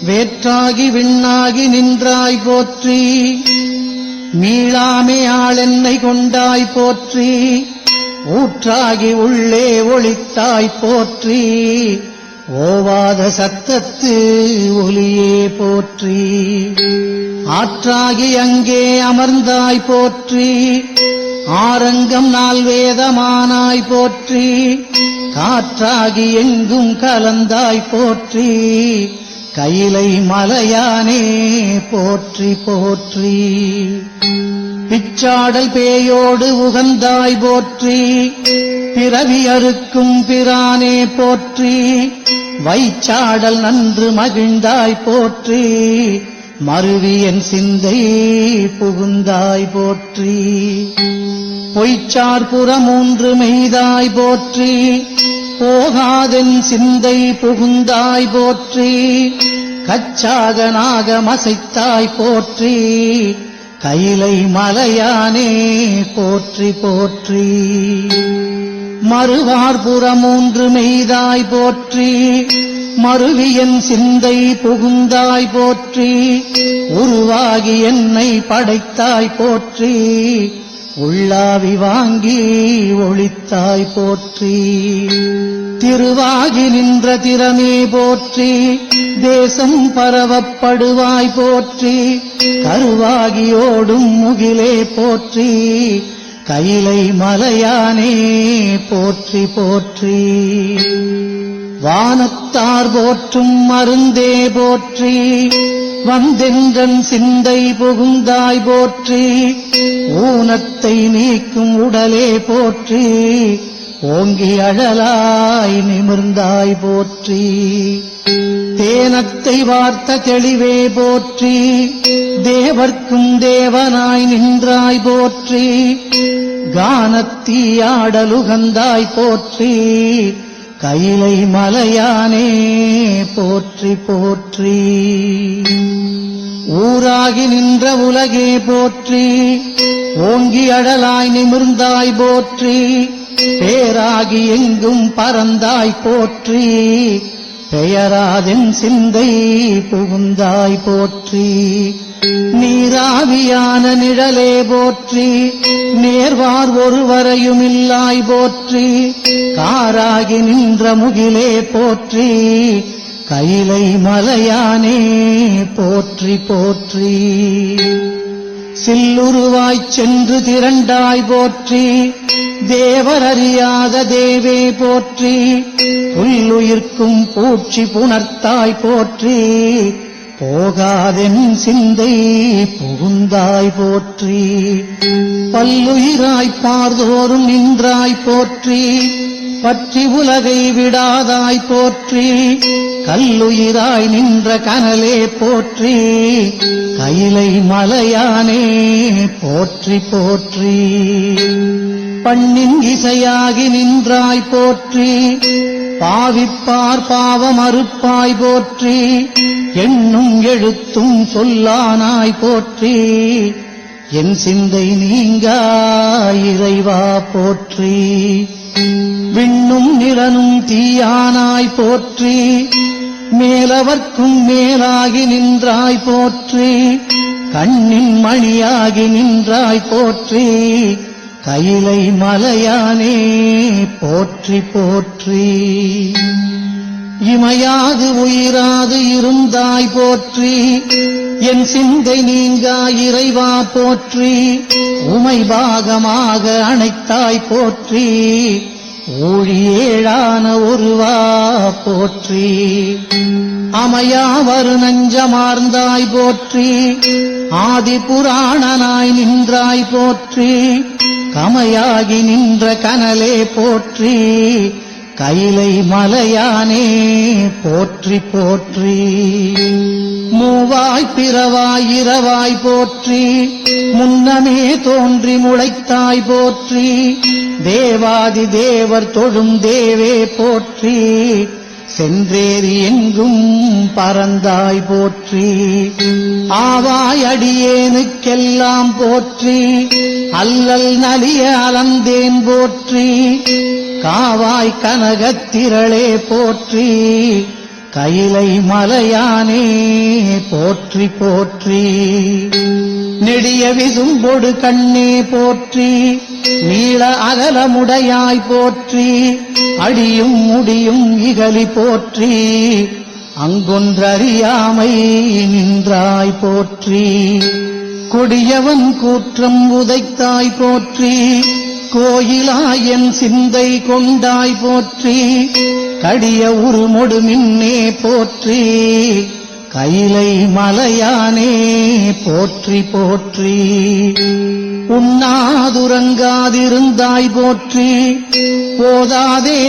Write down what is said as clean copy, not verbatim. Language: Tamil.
வேற்றாகி விண்ணாகி நின்றாய் போற்றி. மீளாமே ஆளென்னை கொண்டாய் போற்றி. ஊற்றாகி உள்ளே ஒளித்தாய் போற்றி. ஓவாத சத்தத்து ஒலியே போற்றி. ஆற்றாகி அங்கே அமர்ந்தாய் போற்றி. ஆரங்கம் நால்வேதமானாய் போற்றி. காற்றாகி எங்கும் கலந்தாய் போற்றி. கையிலை மலையானே போற்றி போற்றி. பிச்சாடல் பேயோடு உகந்தாய் போற்றி. பிறவி அறுக்கும் பிரானே போற்றி. வைச்சாடல் நன்று மகிழ்ந்தாய் போற்றி. மருவியன் சிந்தை புகுந்தாய் போற்றி. பொய்ச்சார் புறமூன்று மெய்தாய் போற்றி. போகாதென் சிந்தை புகுந்தாய் போற்றி. கச்சாக நாகமசைத்தாய் போற்றி. கையிலை மலையானே போற்றி போற்றி. மறுவார்புறமூன்று மெய்தாய் போற்றி. மருவியன் சிந்தை புகுந்தாய் போற்றி. உருவாகி என்னை படைத்தாய் போற்றி. உள்ளாவி வாங்கி ஒளித்தாய் போற்றி. திருவாகி நின்ற திறமே போற்றி. தேசம் பரவப்படுவாய் போற்றி. கருவாகி ஓடும் முகிலே போற்றி. கையிலை மலையானே போற்றி போற்றி. வானத்தார் போற்றும் மருந்தே போற்றி. வந்தென்றன் சிந்தை புகுந்தாய் போற்றி. ஊனத்தை நீக்கும் உடலே போற்றி. ஓங்கி அழலாய் நிமிர்ந்தாய் போற்றி. தேனத்தை வார்த்த தெளிவே போற்றி. தேவர்க்கும் தேவனாய் நின்றாய் போற்றி. கானத்தீயாடலுகந்தாய் போற்றி. கையிலை மலையானே போற்றி போற்றி. ஊராகி நின்ற உலகே போற்றி. ஓங்கி அழலாய் நிமிர்ந்தாய் போற்றி. பேராகி எங்கும் பறந்தாய் போற்றி. பெயராதென் சிந்தை புகுந்தாய் போற்றி. நீராவியான நிழலே போற்றி. நேர்வார் ஒருவரையுமில்லாய் போற்றி. காராகி நின்ற முகிலே போற்றி. கையிலை மலையானே போற்றி போற்றி. சில்லுருவாய்ச் சென்று திரண்டாய் போற்றி. தேவர் அறியாத தேவே போற்றி. புல்லுயிர்க்கும் பூச்சி புணர்த்தாய் போற்றி. போகாதென் சிந்தை புகுந்தாய் போற்றி. பல்லுயிராய்ப் பார்தோறும் நின்றாய் போற்றி. பற்றி உலகை விடாதாய் போற்றி. கல்லுயிராய் நின்ற கனலே போற்றி. கையிலை மலையானே போற்றி போற்றி. பண்ணின் இசையாகி நின்றாய் போற்றி. பாவிப்பார் பாவம் அறுப்பாய் போற்றி. எண்ணும் எழுத்தும் சொல்லானாய் போற்றி. என் சிந்தை நீங்கா இறைவா போற்றி. விண்ணும் நிலனும் தீயானாய் போற்றி. மேலவர்க்கும் மேலாகி நின்றாய் போற்றி. கண்ணின் மணியாகி நின்றாய் போற்றி. கையிலை மலையானே போற்றி போற்றி. இமையாது உயிராது இருந்தாய் போற்றி. என் சிந்தை நீங்கா இறைவா போற்றி. உமை பாகமாக அணைத்தாய் போற்றி. ஊழியேழான ஒருவா போற்றி. அமையாவரு நஞ்சமார்ந்தாய் போற்றி. ஆதி புராணனாய் நின்றாய் போற்றி. கமையாகி நின்ற கனலே போற்றி. கையிலை மலையானே போற்றி போற்றி. மூவாய் பிறவாய் இரவாய் போற்றி. முன்னமே தோன்றி முளைத்தாய் போற்றி. தேவாதி தேவர் தொழும் தேவே போற்றி. சென்றேறி எங்கும் பறந்தாய் போற்றி. ஆவாய் அடியேனுக்கெல்லாம் போற்றி. அல்லல் நலிய அலந்தேன் போற்றி. காவாய் கனகத்திரளே போற்றி. கைலை மலையானே போற்றி போற்றி. நெடிய விசும்பொடு கண்ணே போற்றி, நீள அகலமுடையாய் போற்றி, அடியும் முடியும் இகலி போற்றி, அங்கொன்றறியாமை நின்றாய் போற்றி. கொடியவன் கூற்றம் உதைத்தாய் போற்றி, கோயிலாயன் சிந்தை கொண்டாய் போற்றி, கடிய உருமொடு மின்னே போற்றி, கைலை மலையானே போற்றி போற்றி. உண்ணாதுறங்காதிருந்தாய் போற்றி, போதாதே